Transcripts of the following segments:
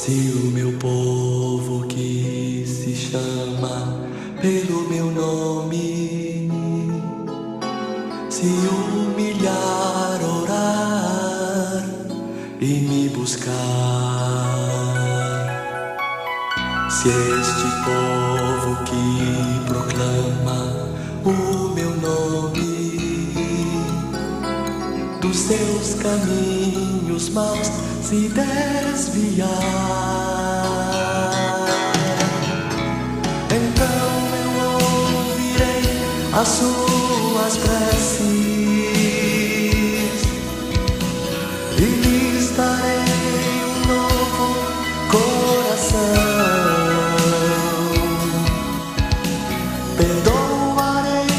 Se o meu povo que se chama pelo meu nome se humilhar, orar e me buscar, se este povo que proclama o meu nome dos seus caminhos maus se desviar, então eu ouvirei as suas preces e lhes darei um novo coração, perdoarei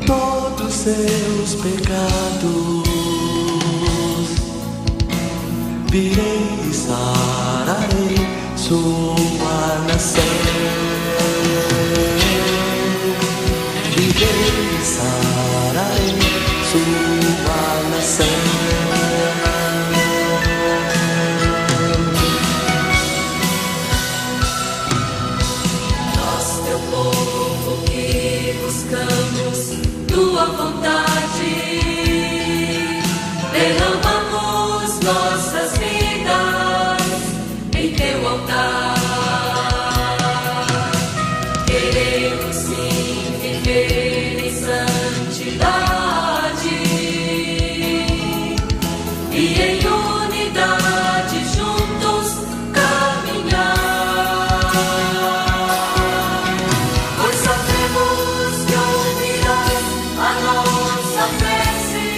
todos seus pecados, virei e sararei sua nação. Virei e sararei sua nação. Nós, teu povo que buscamos tua vontade, derramamos nossas vidas em teu altar. Queremos sim viver em santidade e em unidade juntos caminhar, pois sabemos que ouvirás a nossa prece,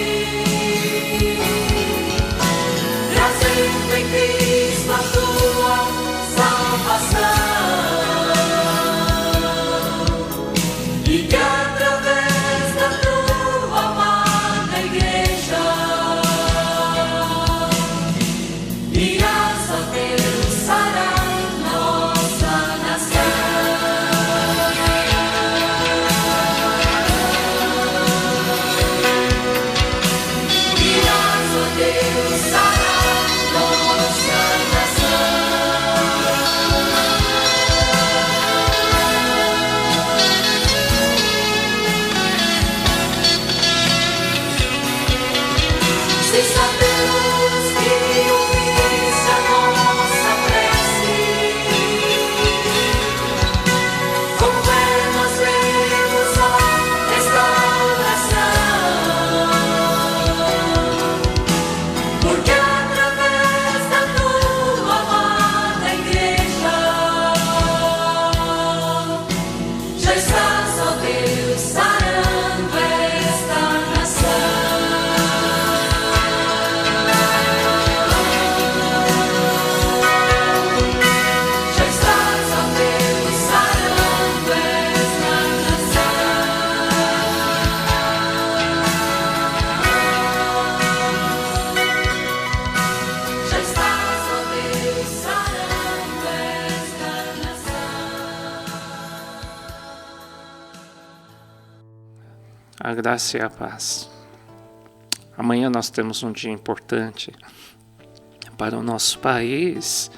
trazendo em Cristo a tua salvação, e que através da tua amada igreja irás, ó Deus, sarar nossa nação. Irás, ó Deus, sarar nossa nação. Se sabemos que ouviste a nossa prece, com fé nós veremos a restauração, porque através da tua amada igreja já estás, ó Deus, sarando esta nação. Já estás, ó Deus, sarando esta nação. Já estás, ó Deus, sarando esta nação. A graça e a paz. Amanhã nós temos um dia importante para o nosso país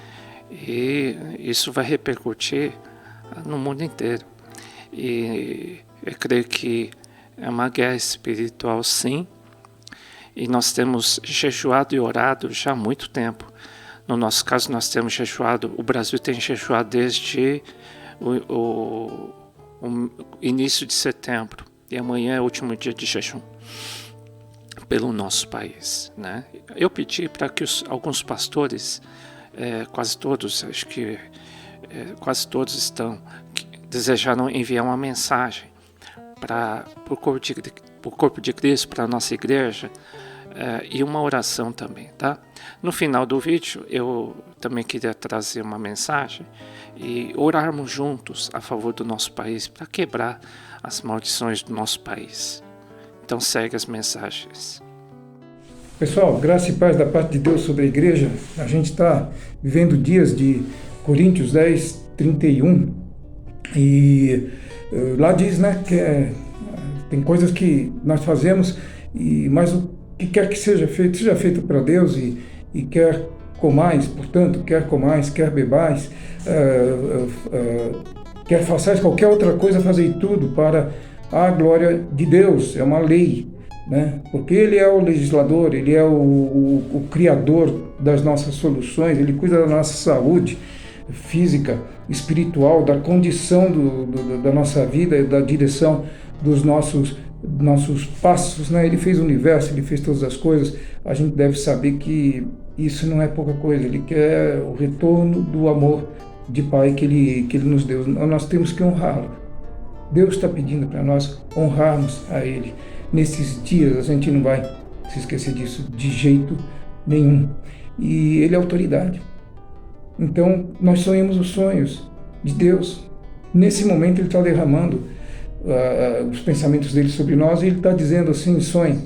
e isso vai repercutir no mundo inteiro. E eu creio que é uma guerra espiritual, sim, e nós temos jejuado e orado já há muito tempo. No nosso caso, nós temos jejuado, o Brasil tem jejuado desde o início de setembro, e amanhã é o último dia de jejum pelo nosso país, né? Eu pedi para que alguns pastores, quase todos, acho que quase todos desejaram enviar uma mensagem para o corpo de Cristo, para a nossa igreja, e uma oração também, tá? No final do vídeo, eu também queria trazer uma mensagem e orarmos juntos a favor do nosso país, para quebrar as maldições do nosso país. Então segue as mensagens. Pessoal, graça e paz da parte de Deus sobre a igreja. A gente está vivendo dias de Coríntios 10, 31, e lá diz, né, que tem coisas que nós fazemos, mas o que quer que seja feito para Deus, e quer comais, portanto, quer comais, quer bebais, quer façais qualquer outra coisa, fazei tudo para a glória de Deus. É uma lei, né? Porque Ele é o legislador, Ele é o criador das nossas soluções, Ele cuida da nossa saúde física, espiritual, da condição da nossa vida, da direção dos nossos passos, né? Ele fez o universo, Ele fez todas as coisas. A gente deve saber que isso não é pouca coisa. Ele quer o retorno do amor de Pai que Ele nos deu. Nós temos que honrá-lo. Deus está pedindo para nós honrarmos a Ele. Nesses dias a gente não vai se esquecer disso de jeito nenhum. E Ele é autoridade. Então nós sonhamos os sonhos de Deus. Nesse momento Ele está derramando os pensamentos dele sobre nós, e Ele está dizendo assim: sonhe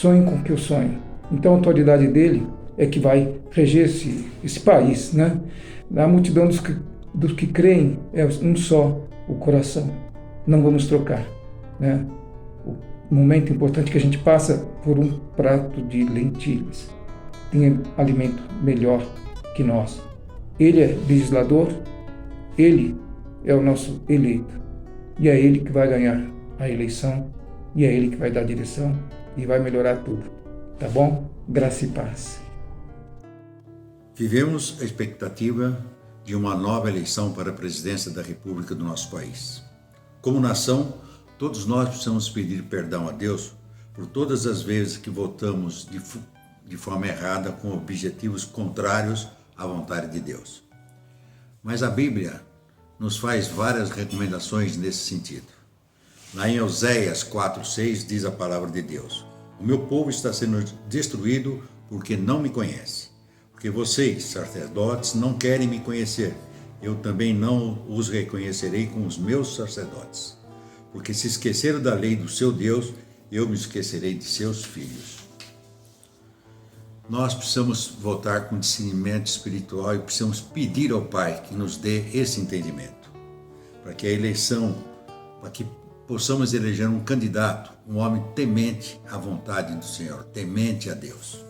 com o que eu sonho. Então a autoridade dele é que vai reger esse país, né? A multidão dos que creem é um só o coração. Não vamos trocar, né? O momento importante que a gente passa por um prato de lentilhas. Tem alimento melhor que nós. Ele é legislador, Ele é o nosso eleito. E é Ele que vai ganhar a eleição, e é Ele que vai dar a direção e vai melhorar tudo. Tá bom? Graça e paz. Vivemos a expectativa de uma nova eleição para a presidência da República do nosso país. Como nação, todos nós precisamos pedir perdão a Deus por todas as vezes que votamos de forma errada com objetivos contrários à vontade de Deus. Mas a Bíblia nos faz várias recomendações nesse sentido. Lá em Oséias 4:6 diz a palavra de Deus: o meu povo está sendo destruído porque não me conhece. Porque vocês, sacerdotes, não querem me conhecer. Eu também não os reconhecerei com os meus sacerdotes. Porque se esqueceram da lei do seu Deus, eu me esquecerei de seus filhos. Nós precisamos votar com discernimento espiritual e precisamos pedir ao Pai que nos dê esse entendimento, para que a eleição, para que possamos eleger um candidato, um homem temente à vontade do Senhor, temente a Deus.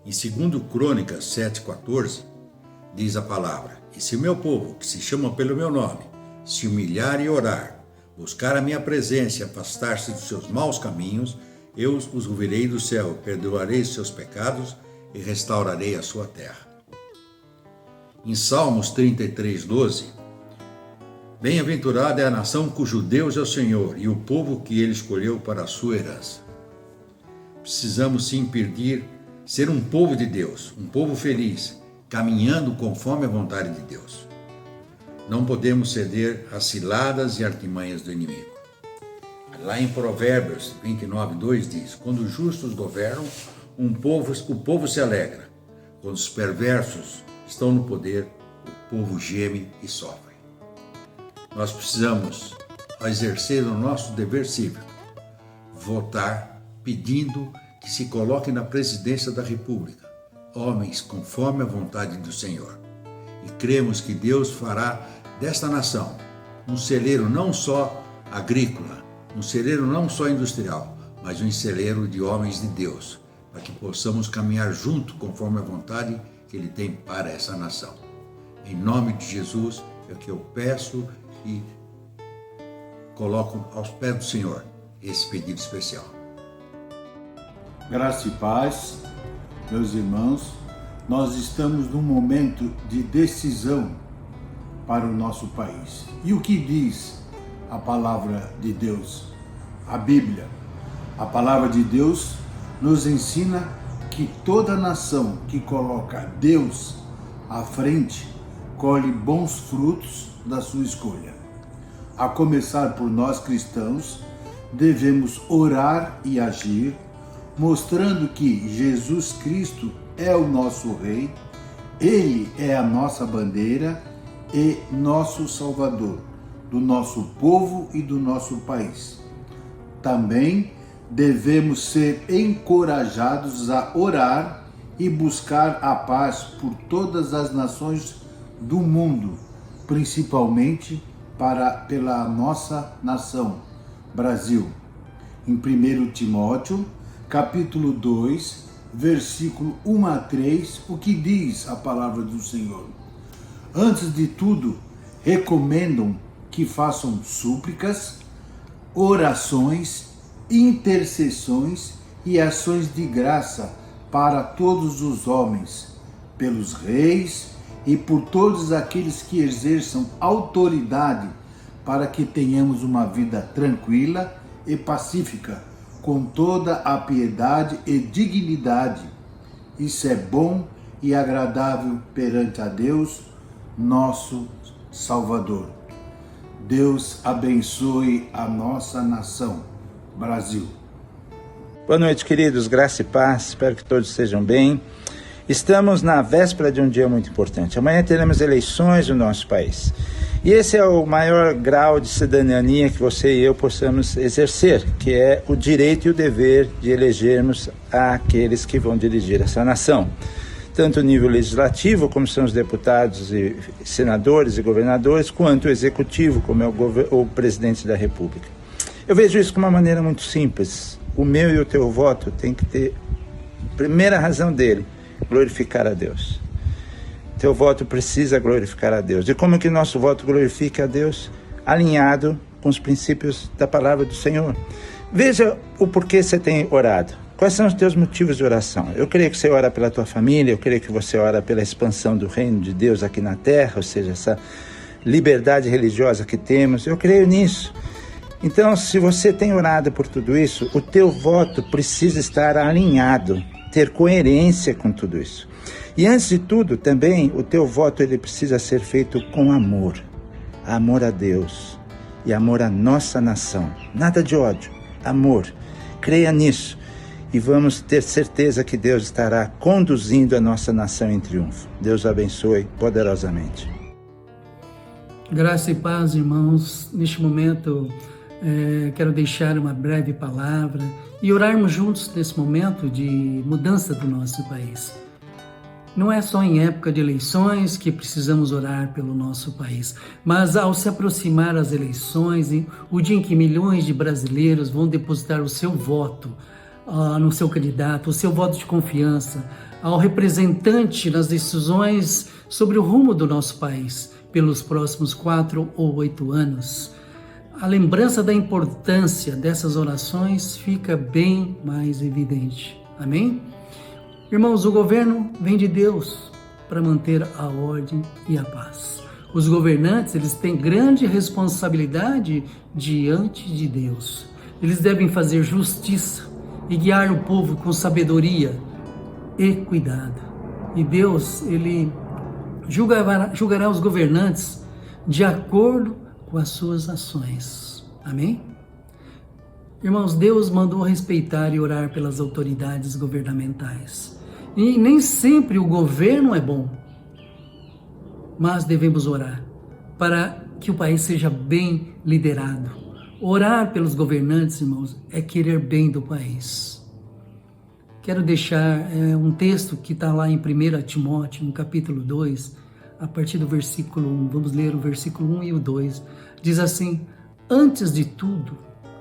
Em 2 Crônicas 7:14, diz a palavra: e se o meu povo, que se chama pelo meu nome, se humilhar e orar, buscar a minha presença e afastar-se dos seus maus caminhos, eu os ouvirei do céu, perdoarei os seus pecados e restaurarei a sua terra. Em Salmos 33:12, bem-aventurada é a nação cujo Deus é o Senhor e o povo que Ele escolheu para a sua herança. Precisamos sim pedir ser um povo de Deus, um povo feliz, caminhando conforme a vontade de Deus. Não podemos ceder às ciladas e artimanhas do inimigo. Lá em Provérbios 29:2 diz: quando os justos governam, o povo se alegra. Quando os perversos estão no poder, o povo geme e sofre. Nós precisamos, ao exercer o nosso dever cívico, votar pedindo que se coloquem na presidência da República homens conforme a vontade do Senhor. E cremos que Deus fará desta nação um celeiro não só agrícola, um celeiro não só industrial, mas um celeiro de homens de Deus, para que possamos caminhar junto conforme a vontade que Ele tem para essa nação. Em nome de Jesus é o que eu peço e coloco aos pés do Senhor esse pedido especial. Graça e paz, meus irmãos, nós estamos num momento de decisão para o nosso país. E o que diz a palavra de Deus? A Bíblia. A palavra de Deus nos ensina que toda nação que coloca Deus à frente colhe bons frutos da sua escolha. A começar por nós cristãos, devemos orar e agir, mostrando que Jesus Cristo é o nosso Rei, Ele é a nossa bandeira e nosso Salvador, do nosso povo e do nosso país. Também devemos ser encorajados a orar e buscar a paz por todas as nações do mundo, principalmente pela nossa nação, Brasil. Em 1 Timóteo, capítulo 2, versículo 1 a 3, o que diz a palavra do Senhor. Antes de tudo, recomendam que façam súplicas, orações, intercessões e ações de graça para todos os homens, pelos reis e por todos aqueles que exerçam autoridade, para que tenhamos uma vida tranquila e pacífica, com toda a piedade e dignidade. Isso é bom e agradável perante a Deus, nosso Salvador. Deus abençoe a nossa nação, Brasil. Boa noite, queridos, graça e paz, espero que todos estejam bem. Estamos na véspera de um dia muito importante. Amanhã teremos eleições no nosso país. E esse é o maior grau de cidadania que você e eu possamos exercer, que é o direito e o dever de elegermos aqueles que vão dirigir essa nação. Tanto o nível legislativo, como são os deputados e senadores e governadores, quanto o executivo, como é o presidente da República. Eu vejo isso de uma maneira muito simples. O meu e o teu voto tem que ter, primeira razão dele, glorificar a Deus. Teu voto precisa glorificar a Deus. E como que nosso voto glorifica a Deus? Alinhado com os princípios da palavra do Senhor. Veja o porquê você tem orado. Quais são os teus motivos de oração? Eu creio que você ora pela tua família, eu creio que você ora pela expansão do reino de Deus aqui na terra, ou seja, essa liberdade religiosa que temos. Eu creio nisso. Então, se você tem orado por tudo isso, o teu voto precisa estar alinhado, ter coerência com tudo isso. E antes de tudo, também, o teu voto ele precisa ser feito com amor. Amor a Deus e amor à nossa nação. Nada de ódio, amor. Creia nisso e vamos ter certeza que Deus estará conduzindo a nossa nação em triunfo. Deus abençoe poderosamente. Graça e paz, irmãos. Neste momento, quero deixar uma breve palavra e orarmos juntos nesse momento de mudança do nosso país. Não é só em época de eleições que precisamos orar pelo nosso país, mas ao se aproximar as eleições, o dia em que milhões de brasileiros vão depositar o seu voto no seu candidato, o seu voto de confiança, ao representante nas decisões sobre o rumo do nosso país pelos próximos 4 ou 8 anos. A lembrança da importância dessas orações fica bem mais evidente. Amém? Irmãos, o governo vem de Deus para manter a ordem e a paz. Os governantes, eles têm grande responsabilidade diante de Deus. Eles devem fazer justiça e guiar o povo com sabedoria e cuidado. E Deus, ele julgará os governantes de acordo com as suas ações. Amém? Irmãos, Deus mandou respeitar e orar pelas autoridades governamentais. E nem sempre o governo é bom, mas devemos orar para que o país seja bem liderado. Orar pelos governantes, irmãos, é querer bem do país. Quero deixar um texto que está lá em 1 Timóteo, no capítulo 2, a partir do versículo 1. Vamos ler o versículo 1 e o 2. Diz assim: antes de tudo,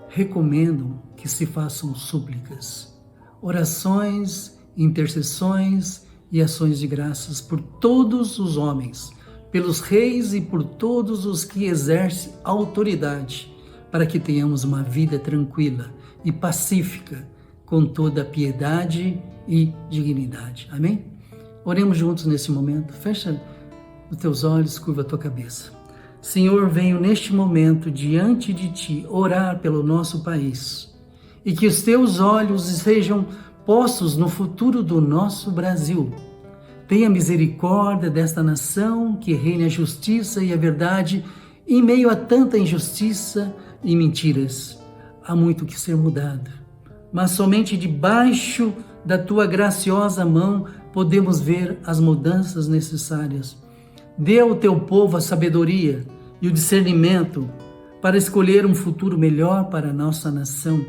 recomendo que se façam súplicas, orações, intercessões e ações de graças por todos os homens, pelos reis e por todos os que exercem autoridade, para que tenhamos uma vida tranquila e pacífica, com toda piedade e dignidade. Amém? Oremos juntos nesse momento. Fecha os teus olhos, curva a tua cabeça. Senhor, venho neste momento diante de Ti orar pelo nosso país e que os Teus olhos sejam postos no futuro do nosso Brasil. Tenha misericórdia desta nação, que reine a justiça e a verdade em meio a tanta injustiça e mentiras. Há muito que ser mudado, mas somente debaixo da Tua graciosa mão podemos ver as mudanças necessárias. Dê ao Teu povo a sabedoria e o discernimento para escolher um futuro melhor para a nossa nação.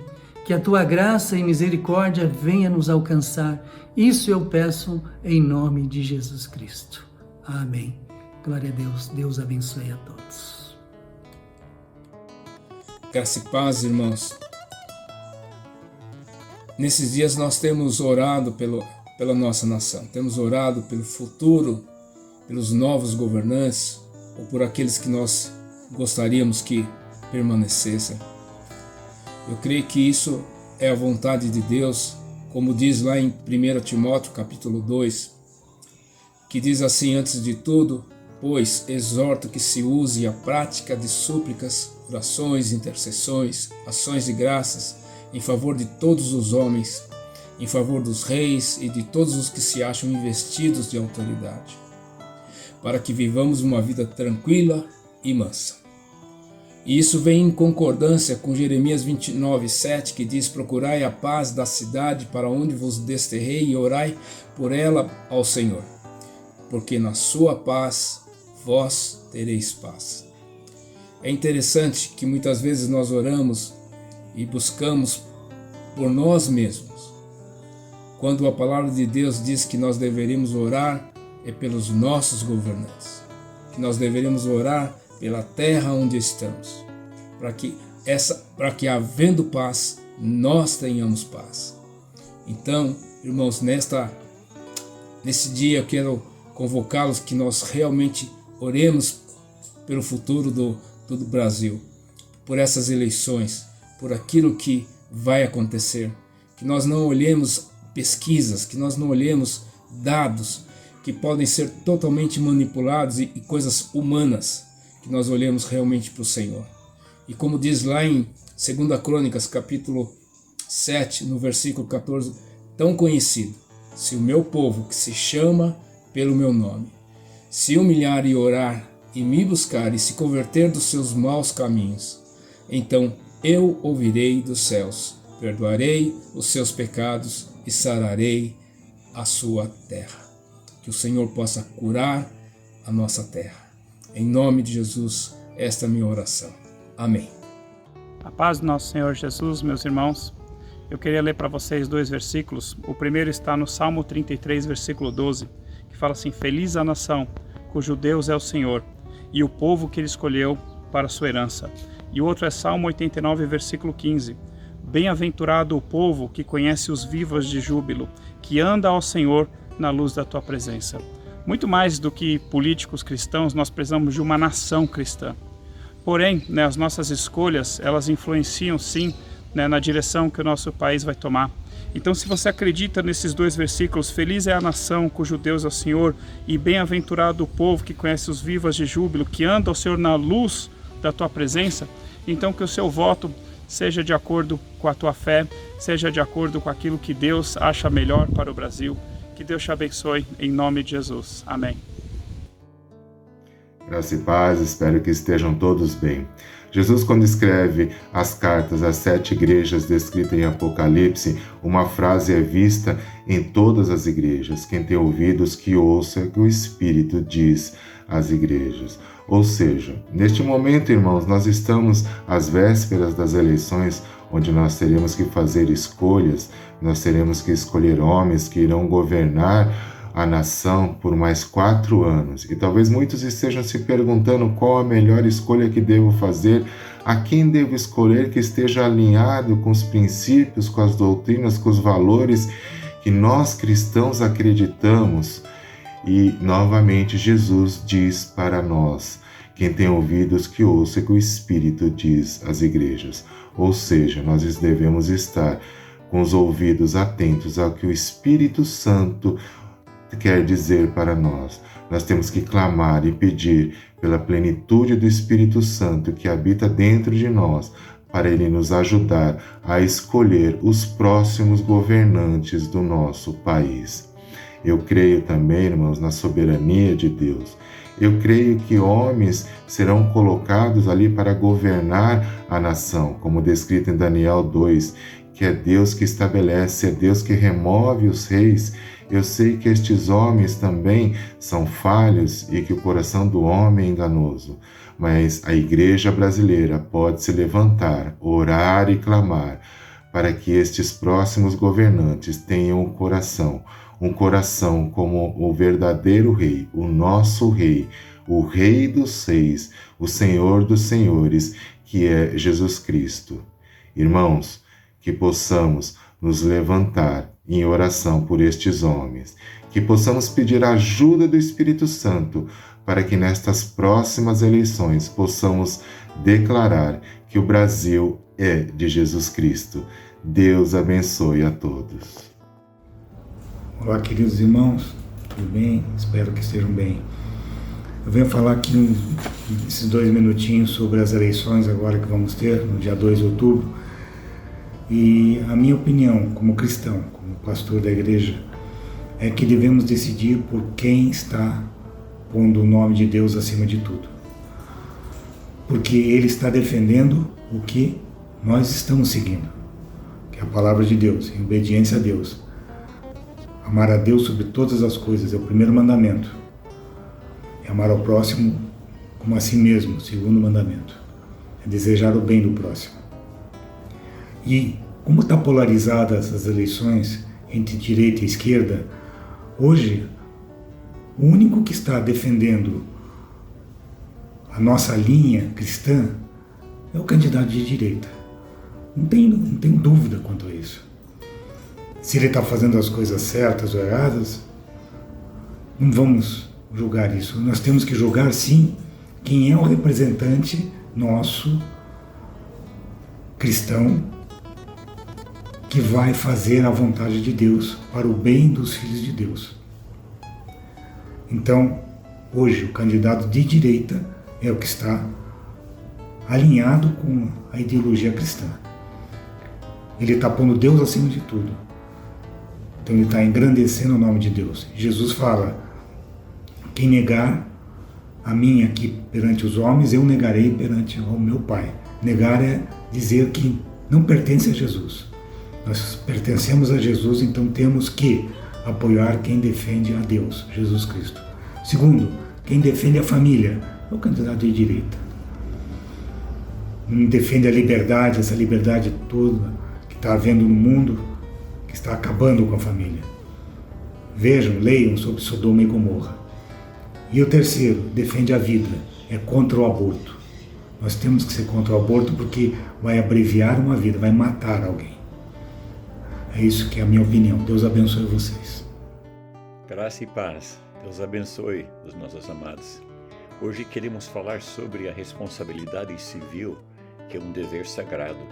Que a Tua graça e misericórdia venha nos alcançar. Isso eu peço em nome de Jesus Cristo. Amém. Glória a Deus. Deus abençoe a todos. Graça e paz, irmãos. Nesses dias nós temos orado pela nossa nação, temos orado pelo futuro, pelos novos governantes ou por aqueles que nós gostaríamos que permanecessem. Eu creio que isso é a vontade de Deus, como diz lá em 1 Timóteo capítulo 2, que diz assim: antes de tudo, pois exorto que se use a prática de súplicas, orações, intercessões, ações de graças em favor de todos os homens, em favor dos reis e de todos os que se acham investidos de autoridade, para que vivamos uma vida tranquila e mansa. E isso vem em concordância com Jeremias 29:7, que diz: procurai a paz da cidade para onde vos desterrei e orai por ela ao Senhor, porque na sua paz vós tereis paz. É interessante que muitas vezes nós oramos e buscamos por nós mesmos, quando a palavra de Deus diz que nós deveríamos orar é pelos nossos governantes, que nós deveríamos orar pela terra onde estamos, para que havendo paz, nós tenhamos paz. Então, irmãos, nesse dia eu quero convocá-los que nós realmente oremos pelo futuro do Brasil, por essas eleições, por aquilo que vai acontecer, que nós não olhemos pesquisas, que nós não olhemos dados que podem ser totalmente manipulados e coisas humanas, que nós olhemos realmente para o Senhor. E como diz lá em 2 Crônicas, capítulo 7, no versículo 14, tão conhecido: se o meu povo, que se chama pelo meu nome, se humilhar e orar, e me buscar, e se converter dos seus maus caminhos, então eu ouvirei dos céus, perdoarei os seus pecados e sararei a sua terra. Que o Senhor possa curar a nossa terra. Em nome de Jesus, esta é a minha oração. Amém. A paz do nosso Senhor Jesus, meus irmãos. Eu queria ler para vocês 2 versículos. O primeiro está no Salmo 33, versículo 12, que fala assim: feliz a nação cujo Deus é o Senhor, e o povo que ele escolheu para sua herança. E o outro é Salmo 89, versículo 15. Bem-aventurado o povo que conhece os vivas de júbilo, que anda ao Senhor na luz da tua presença. Muito mais do que políticos cristãos, nós precisamos de uma nação cristã. Porém, as nossas escolhas, elas influenciam sim, na direção que o nosso país vai tomar. Então, se você acredita nesses 2 versículos, feliz é a nação cujo Deus é o Senhor, e bem-aventurado o povo que conhece os vivas de júbilo, que anda ao Senhor na luz da tua presença, então que o seu voto seja de acordo com a tua fé, seja de acordo com aquilo que Deus acha melhor para o Brasil. Que Deus te abençoe, em nome de Jesus. Amém. Graça e paz, espero que estejam todos bem. Jesus, quando escreve as cartas às 7 igrejas descritas em Apocalipse, uma frase é vista em todas as igrejas: quem tem ouvidos que ouça o que o Espírito diz às igrejas. Ou seja, neste momento, irmãos, nós estamos às vésperas das eleições, onde nós teremos que fazer escolhas, nós teremos que escolher homens que irão governar a nação por mais 4 anos. E talvez muitos estejam se perguntando qual a melhor escolha que devo fazer, a quem devo escolher que esteja alinhado com os princípios, com as doutrinas, com os valores que nós cristãos acreditamos. E novamente Jesus diz para nós: quem tem ouvidos que ouça o que o Espírito diz às igrejas. Ou seja, nós devemos estar com os ouvidos atentos ao que o Espírito Santo quer dizer para nós. Nós temos que clamar e pedir pela plenitude do Espírito Santo que habita dentro de nós, para ele nos ajudar a escolher os próximos governantes do nosso país. Eu creio também, irmãos, na soberania de Deus. Eu creio que homens serão colocados ali para governar a nação, como descrito em Daniel 2, que é Deus que estabelece, é Deus que remove os reis. Eu sei que estes homens também são falhos e que o coração do homem é enganoso, mas a igreja brasileira pode se levantar, orar e clamar para que estes próximos governantes tenham um coração como o verdadeiro rei, o nosso rei, o rei dos reis, o Senhor dos senhores, que é Jesus Cristo. Irmãos, que possamos nos levantar em oração por estes homens, que possamos pedir a ajuda do Espírito Santo para que nestas próximas eleições possamos declarar que o Brasil é de Jesus Cristo. Deus abençoe a todos. Olá, queridos irmãos, tudo bem? Espero que estejam bem. Eu venho falar aqui nesses 2 minutinhos sobre as eleições agora que vamos ter, no dia 2 de outubro. E a minha opinião, como cristão, como pastor da igreja, é que devemos decidir por quem está pondo o nome de Deus acima de tudo. Porque Ele está defendendo o que nós estamos seguindo, que é a palavra de Deus, em obediência a Deus. Amar a Deus sobre todas as coisas é o primeiro mandamento. É amar ao próximo como a si mesmo, o segundo mandamento. É desejar o bem do próximo. E como está polarizadas as eleições entre direita e esquerda, hoje o único que está defendendo a nossa linha cristã é o candidato de direita. Não tem dúvida quanto a isso. Se ele está fazendo as coisas certas ou erradas, não vamos julgar isso. Nós temos que julgar, sim, quem é o representante nosso, cristão, que vai fazer a vontade de Deus para o bem dos filhos de Deus. Então, hoje, o candidato de direita é o que está alinhado com a ideologia cristã. Ele está pondo Deus acima de tudo. Então ele está engrandecendo o nome de Deus. Jesus fala, quem negar a mim aqui perante os homens, eu negarei perante o meu Pai. Negar é dizer que não pertence a Jesus. Nós pertencemos a Jesus, então temos que apoiar quem defende a Deus, Jesus Cristo. Segundo, quem defende a família é o candidato de direita. Não defende a liberdade, essa liberdade toda que está havendo no mundo, que está acabando com a família. Vejam, leiam sobre Sodoma e Gomorra. E o terceiro, defende a vida, é contra o aborto. Nós temos que ser contra o aborto porque vai abreviar uma vida, vai matar alguém. É isso que é a minha opinião. Deus abençoe vocês. Graça e paz. Deus abençoe os nossos amados. Hoje queremos falar sobre a responsabilidade civil, que é um dever sagrado,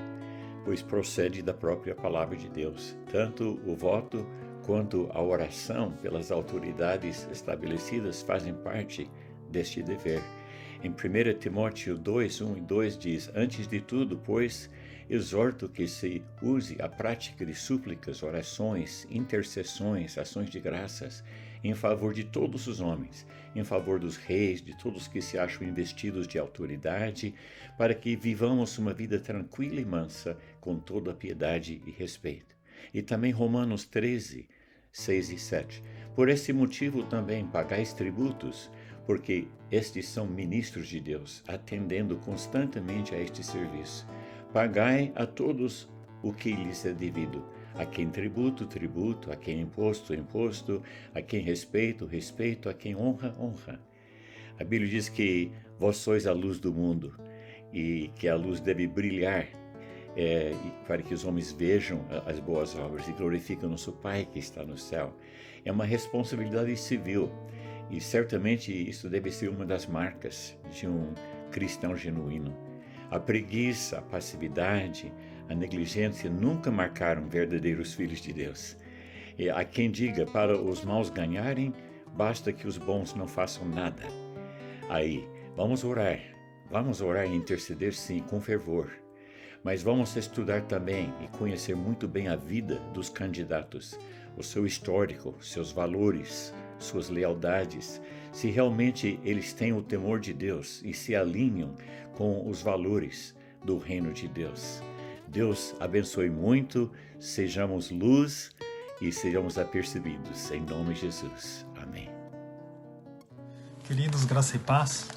pois procede da própria palavra de Deus. Tanto o voto quanto a oração pelas autoridades estabelecidas fazem parte deste dever. Em 1 Timóteo 2, 1 e 2 diz, antes de tudo, pois, exorto que se use a prática de súplicas, orações, intercessões, ações de graças, em favor de todos os homens, em favor dos reis, de todos que se acham investidos de autoridade, para que vivamos uma vida tranquila e mansa, com toda a piedade e respeito. E também Romanos 13, 6 e 7. Por esse motivo também pagais tributos, porque estes são ministros de Deus, atendendo constantemente a este serviço. Pagai a todos o que lhes é devido. A quem tributo, tributo, a quem imposto, imposto, a quem respeito, respeito, a quem honra, honra. A Bíblia diz que vós sois a luz do mundo e que a luz deve brilhar para que os homens vejam as boas obras e glorifiquem o nosso Pai que está no céu. É uma responsabilidade civil e certamente isso deve ser uma das marcas de um cristão genuíno. A preguiça, a passividade, a negligência nunca marcaram verdadeiros filhos de Deus. E há quem diga, para os maus ganharem, basta que os bons não façam nada. Aí, vamos orar e interceder sim, com fervor. Mas vamos estudar também e conhecer muito bem a vida dos candidatos, o seu histórico, seus valores, suas lealdades, se realmente eles têm o temor de Deus e se alinham com os valores do reino de Deus. Deus abençoe muito, sejamos luz e sejamos apercebidos, em nome de Jesus. Amém. Queridos, graça e paz.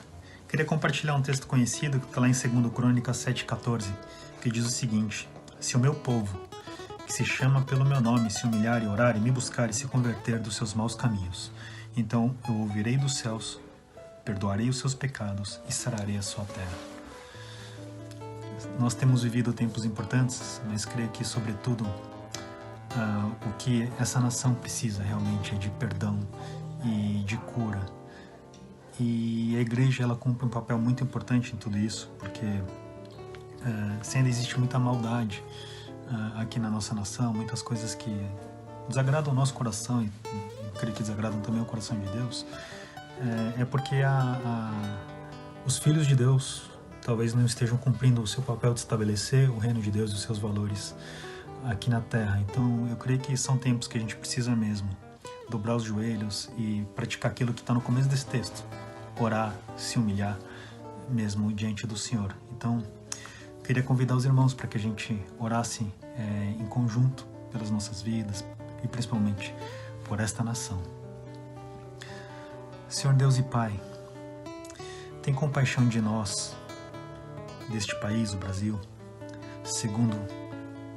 Queria compartilhar um texto conhecido que está lá em 2 Crônicas 7,14, que diz o seguinte: se o meu povo, que se chama pelo meu nome, se humilhar e orar e me buscar e se converter dos seus maus caminhos, então eu ouvirei dos céus, perdoarei os seus pecados e sararei a sua terra. Nós temos vivido tempos importantes, mas creio que, sobretudo, o que essa nação precisa realmente é de perdão e de cura. E a igreja, ela cumpre um papel muito importante em tudo isso, porque se ainda existe muita maldade aqui na nossa nação, muitas coisas que desagradam o nosso coração e creio que desagradam também o coração de Deus, é porque os filhos de Deus talvez não estejam cumprindo o seu papel de estabelecer o reino de Deus e os seus valores aqui na terra. Então eu creio que são tempos que a gente precisa mesmo dobrar os joelhos e praticar aquilo que está no começo desse texto: orar, se humilhar mesmo diante do Senhor. Então queria convidar os irmãos para que a gente orasse em conjunto pelas nossas vidas e principalmente por esta nação. Senhor Deus e Pai, tem compaixão de nós, deste país, o Brasil, segundo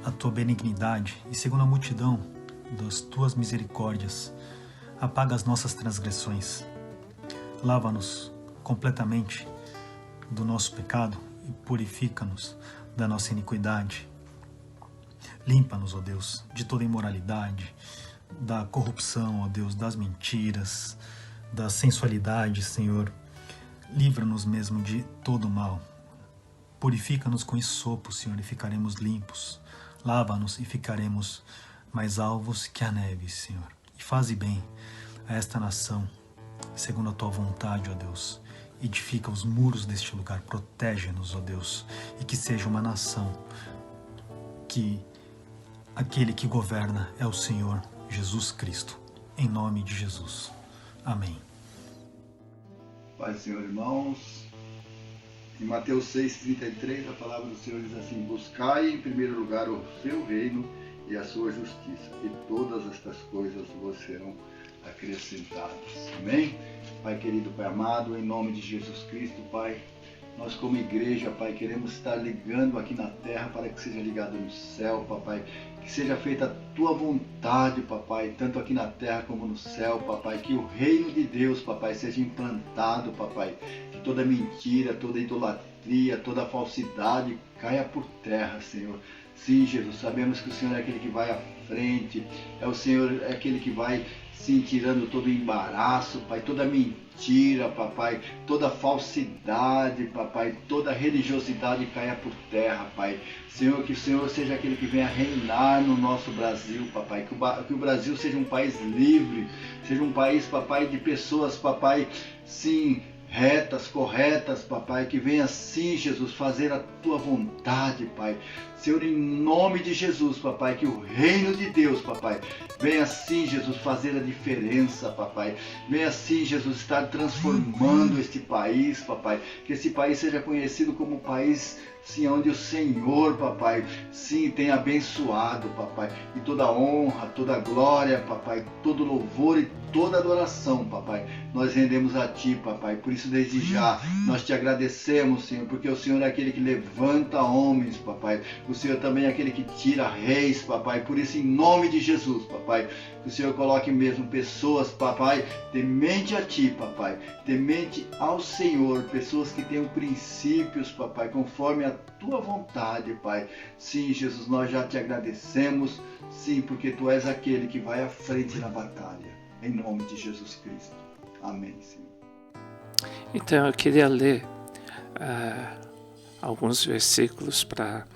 a Tua benignidade e segundo a multidão das Tuas misericórdias. Apaga as nossas transgressões, lava-nos completamente do nosso pecado e purifica-nos da nossa iniquidade. Limpa-nos, ó Deus, de toda imoralidade, da corrupção, ó Deus, das mentiras, da sensualidade, Senhor. Livra-nos mesmo de todo mal. Purifica-nos com esopo, Senhor, e ficaremos limpos. Lava-nos e ficaremos mais alvos que a neve, Senhor. E faze bem a esta nação, segundo a Tua vontade, ó Deus. Edifica os muros deste lugar, protege-nos, ó Deus, e que seja uma nação que aquele que governa é o Senhor Jesus Cristo. Em nome de Jesus. Amém. Pai do Senhor, irmãos, em Mateus 6,33, a palavra do Senhor diz assim: buscai em primeiro lugar o seu reino e a sua justiça, e todas estas coisas vos serão acrescentadas. Amém? Pai querido, Pai amado, em nome de Jesus Cristo, Pai, nós como igreja, Pai, queremos estar ligando aqui na terra para que seja ligado no céu, Papai. Que seja feita a Tua vontade, Papai, tanto aqui na terra como no céu, Papai. Que o reino de Deus, Papai, seja implantado, Papai. Que toda mentira, toda idolatria, toda falsidade caia por terra, Senhor. Sim, Jesus, sabemos que o Senhor é aquele que vai à frente, o Senhor é aquele que vai, sim, tirando todo o embaraço, Pai, toda mentira, Papai, toda falsidade, Papai, toda religiosidade caia por terra, Pai. Senhor, que o Senhor seja aquele que venha reinar no nosso Brasil, Papai, que o Brasil seja um país livre, seja um país, Papai, de pessoas, Papai, sim, retas, corretas, Papai, que venha sim, Jesus, fazer a Tua vontade, Pai. Senhor, em nome de Jesus, Papai, que o reino de Deus, Papai, venha sim, Jesus, fazer a diferença, Papai. Venha sim, Jesus, estar transformando este país, Papai. Que esse país seja conhecido como um país, sim, onde o Senhor, Papai, sim, tem abençoado, Papai. E toda honra, toda glória, Papai, todo louvor e toda adoração, Papai, nós rendemos a Ti, Papai. Por isso, desde já, nós Te agradecemos, Senhor, porque o Senhor é aquele que levanta homens, Papai. O Senhor também é aquele que tira reis, Papai. Por isso, em nome de Jesus, Papai, que o Senhor coloque mesmo pessoas, Papai, temente a Ti, Papai, temente ao Senhor, pessoas que tenham princípios, Papai, conforme a Tua vontade, Pai. Sim, Jesus, nós já Te agradecemos, sim, porque Tu és aquele que vai à frente na batalha. Em nome de Jesus Cristo. Amém, Senhor. Então eu queria ler alguns versículos para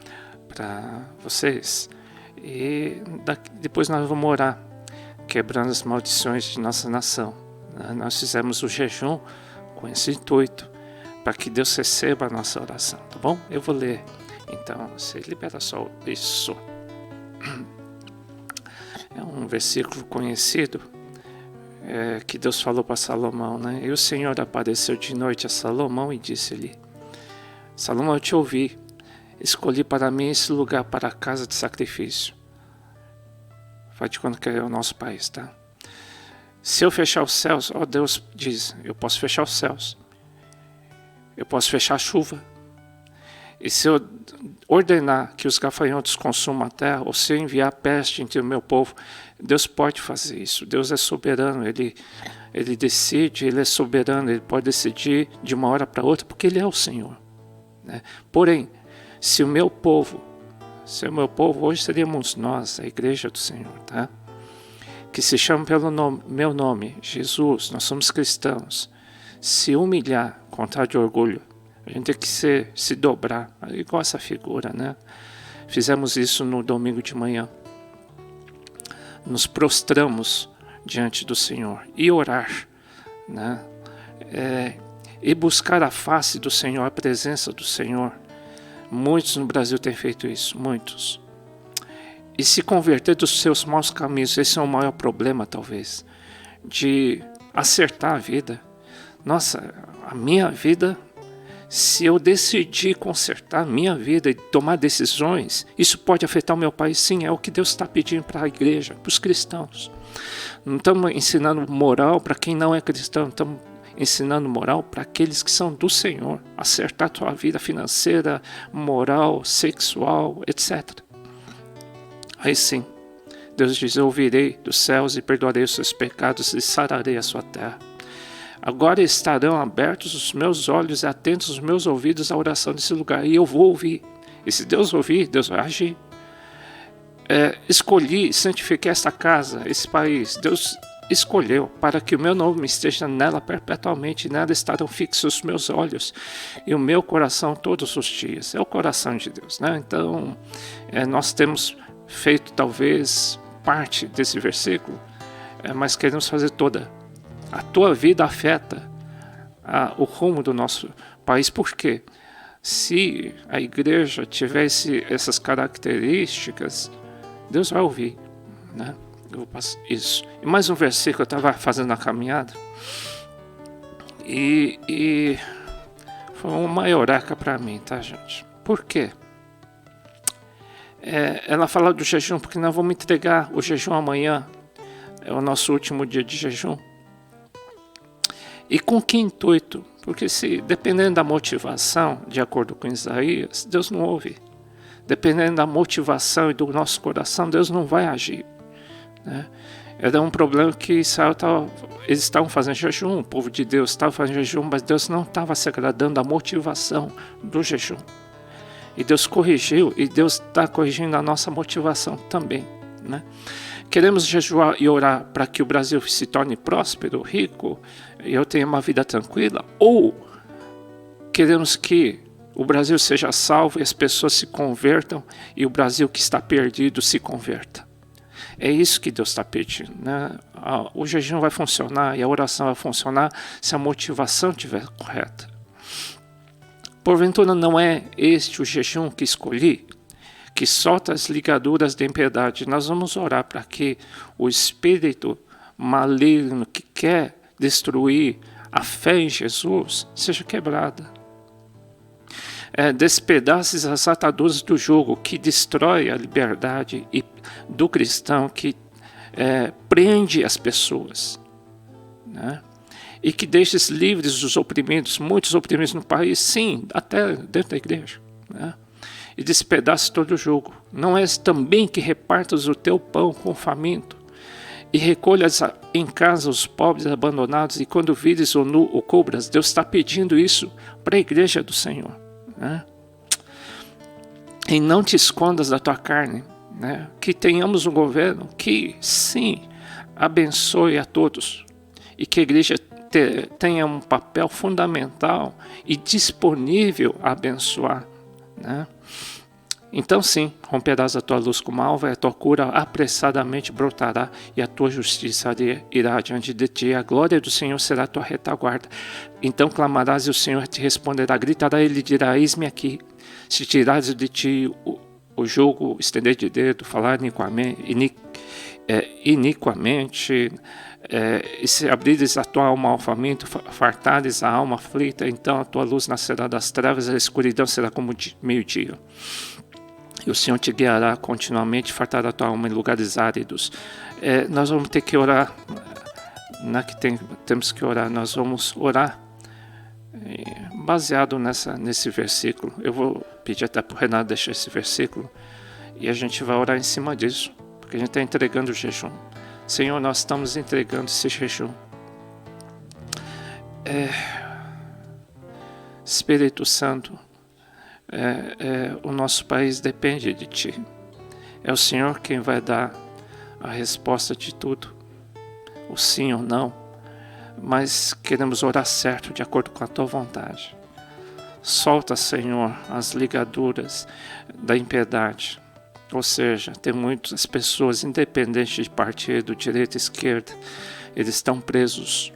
vocês e depois nós vamos orar, quebrando as maldições de nossa nação. Nós fizemos o jejum com esse intuito, para que Deus receba a nossa oração, tá bom? Eu vou ler, então você libera só isso. É um versículo conhecido, que Deus falou para Salomão, né? E o Senhor apareceu de noite a Salomão e disse-lhe: Salomão, eu te ouvi, escolhi para mim esse lugar para a casa de sacrifício. Faz de conta que é o nosso país, tá? Se eu fechar os céus, ó Deus diz, eu posso fechar os céus, eu posso fechar a chuva, e se eu ordenar que os gafanhotos consumam a terra, ou se eu enviar peste entre o meu povo, Deus pode fazer isso. Deus é soberano, Ele decide, Ele é soberano, Ele pode decidir de uma hora para outra, porque Ele é o Senhor, né? Porém, se o meu povo Se é o meu povo, hoje seríamos nós, a igreja do Senhor, tá? Que se chama pelo meu nome, Jesus, nós somos cristãos, se humilhar, contrário de orgulho, a gente tem que se dobrar, igual essa figura, né? Fizemos isso no domingo de manhã. Nos prostramos diante do Senhor e orar, né? E buscar a face do Senhor, a presença do Senhor. Muitos no Brasil têm feito isso, muitos. E se converter dos seus maus caminhos, esse é o maior problema, talvez, de acertar a vida. Nossa, a minha vida, se eu decidir consertar a minha vida e tomar decisões, isso pode afetar o meu país? Sim, é o que Deus está pedindo para a igreja, para os cristãos. Não estamos ensinando moral para quem não é cristão, estamos ensinando moral para aqueles que são do Senhor, acertar a sua vida financeira, moral, sexual, etc. Aí sim, Deus diz, eu ouvirei dos céus e perdoarei os seus pecados e sararei a sua terra. Agora estarão abertos os meus olhos e atentos os meus ouvidos à oração desse lugar, e eu vou ouvir. E se Deus ouvir, Deus vai agir. Escolhi, santifiquei esta casa, esse país. Deus escolheu para que o meu nome esteja nela perpetuamente, e nela estarão fixos os meus olhos e o meu coração todos os dias. É o coração de Deus, né? Então, nós temos feito talvez parte desse versículo, mas queremos fazer toda. A tua vida afeta o rumo do nosso país. Por quê? Se a igreja tivesse essas características, Deus vai ouvir, né? Isso. E mais um versículo, eu estava fazendo a caminhada e foi uma eureka para mim, tá, gente? Por quê? Ela fala do jejum, porque nós vamos entregar o jejum amanhã, é o nosso último dia de jejum. E com que intuito? Porque dependendo da motivação, de acordo com Isaías, Deus não ouve. Dependendo da motivação e do nosso coração, Deus não vai agir, né? Era um problema que Israel eles estavam fazendo jejum, o povo de Deus estava fazendo jejum, mas Deus não estava se agradando da motivação do jejum. E Deus corrigiu, e Deus está corrigindo a nossa motivação também, né? Queremos jejuar e orar para que o Brasil se torne próspero, rico, e eu tenha uma vida tranquila? Ou queremos que o Brasil seja salvo e as pessoas se convertam e o Brasil que está perdido se converta? É isso que Deus está pedindo, né? O jejum vai funcionar e a oração vai funcionar se a motivação estiver correta. Porventura não é este o jejum que escolhi, que solta as ligaduras da impiedade? Nós vamos orar para que o espírito maligno que quer destruir a fé em Jesus seja quebrada. Despedaces as ataduras do jugo que destrói a liberdade do cristão, que prende as pessoas, né? E que deixes livres os oprimidos, muitos oprimidos no país, sim, até dentro da igreja, né? E despedaces todo o jugo. Não és também que repartas o teu pão com o faminto, e recolhas em casa os pobres abandonados, e quando vires o nu, o cobras? Deus está pedindo isso para a igreja do Senhor, né? E não te escondas da tua carne, né? Que tenhamos um governo que, sim, abençoe a todos, e que a igreja tenha um papel fundamental e disponível a abençoar, né? Então sim, romperás a tua luz como a alva, e a tua cura apressadamente brotará, e a tua justiça irá diante de ti, a glória do Senhor será a tua retaguarda. Então clamarás e o Senhor te responderá, gritará e lhe dirá, eis-me aqui. Se tirares de ti o jugo, estender de dedo, falar iniquamente, e se abrires a tua alma ao faminto, fartares a alma aflita, então a tua luz nascerá das trevas, a escuridão será como meio-dia. E o Senhor te guiará continuamente, fartará a tua alma em lugares áridos. Nós vamos ter que orar, temos que orar, nós vamos orar baseado nesse versículo. Eu vou pedir até para o Renato deixar esse versículo, e a gente vai orar em cima disso, porque a gente está entregando o jejum. Senhor, nós estamos entregando esse jejum. Espírito Santo, o nosso país depende de Ti. É o Senhor quem vai dar a resposta de tudo, o sim ou não, mas queremos orar certo, de acordo com a Tua vontade. Solta, Senhor, as ligaduras da impiedade, ou seja, tem muitas pessoas, independente de partido, direita, esquerda, eles estão presos,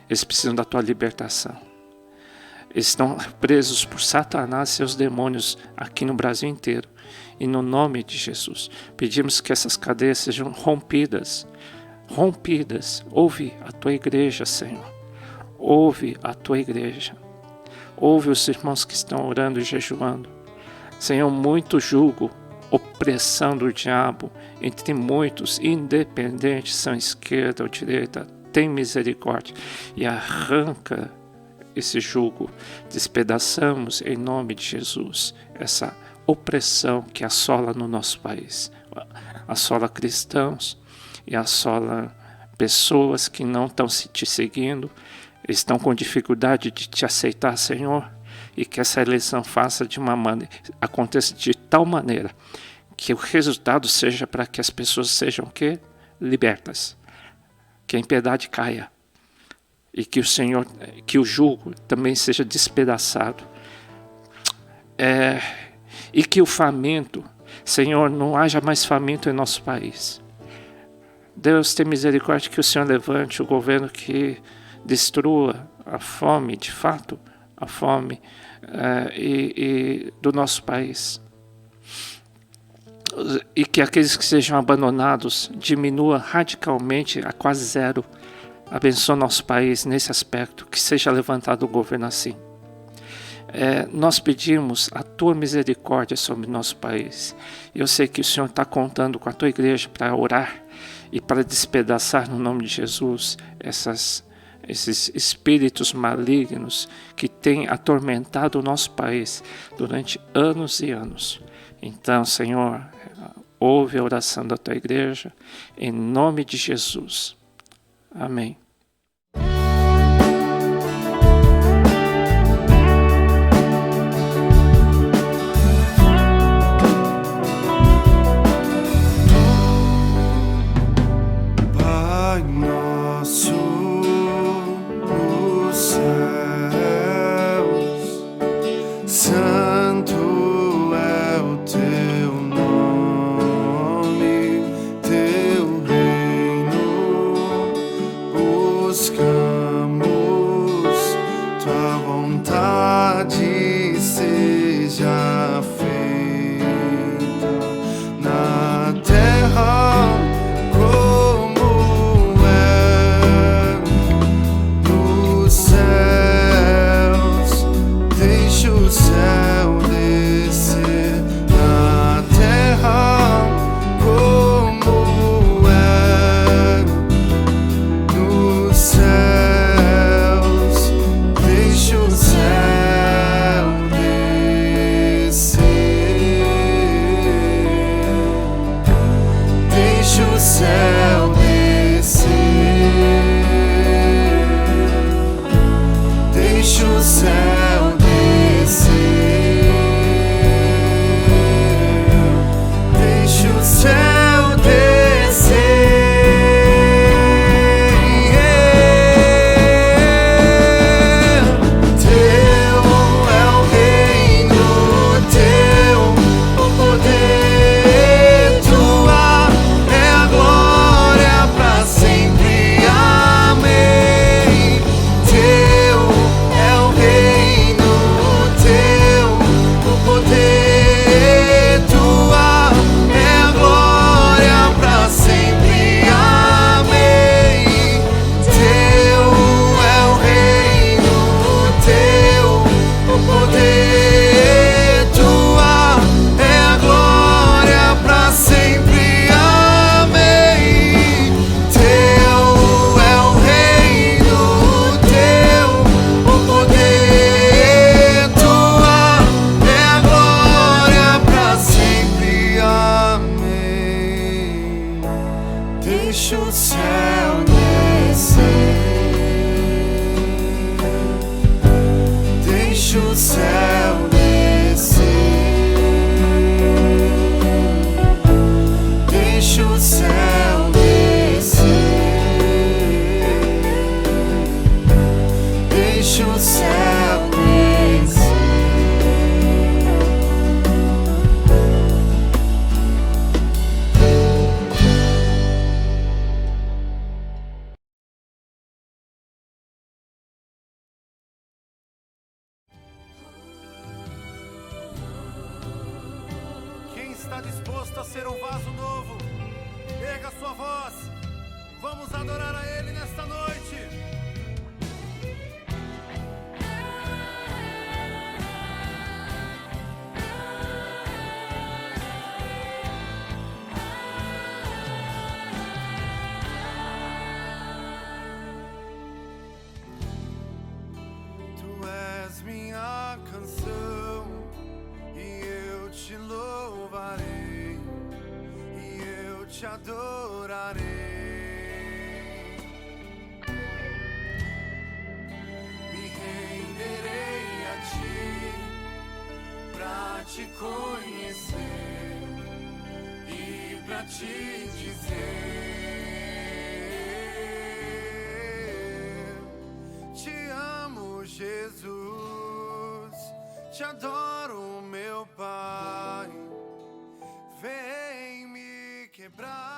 eles precisam da Tua libertação. Eles estão presos por Satanás e seus demônios aqui no Brasil inteiro. E no nome de Jesus, pedimos que essas cadeias sejam rompidas. Rompidas. Ouve a Tua igreja, Senhor. Ouve a Tua igreja. Ouve os irmãos que estão orando e jejuando. Senhor, muito jugo, opressão do diabo entre muitos, independentes, são esquerda ou direita. Tem misericórdia e arranca esse jugo. Despedaçamos em nome de Jesus essa opressão que assola no nosso país, assola cristãos e assola pessoas que não estão te seguindo, estão com dificuldade de te aceitar, Senhor, e que essa eleição aconteça de tal maneira que o resultado seja para que as pessoas sejam libertas, que a impiedade caia, e que o Senhor, que o jugo também seja despedaçado. E que o faminto, Senhor, não haja mais faminto em nosso país. Deus, tem misericórdia, que o Senhor levante o governo que destrua a fome, de fato, a fome do nosso país. E que aqueles que sejam abandonados diminua radicalmente a quase zero. Abençoa nosso país nesse aspecto, que seja levantado um governo assim. Nós pedimos a Tua misericórdia sobre nosso país. Eu sei que o Senhor está contando com a Tua igreja para orar e para despedaçar no nome de Jesus esses espíritos malignos que têm atormentado o nosso país durante anos e anos. Então, Senhor, ouve a oração da Tua igreja, em nome de Jesus. Amém. Pai nosso nos céus, santo é o Teu nome, Teu reino buscamos, Tua vontade seja feita na terra como nos céus. Deixa o céu descer na terra como nos céus. disposto a ser um vaso novo. Erga sua voz, vamos adorar a Ele nesta noite. Tu és minha canção e eu te louvarei e eu te adorarei. Me renderei a ti pra te conhecer e pra te dizer: te amo, Jesus, te adoro, meu Pai. Vem me quebrar.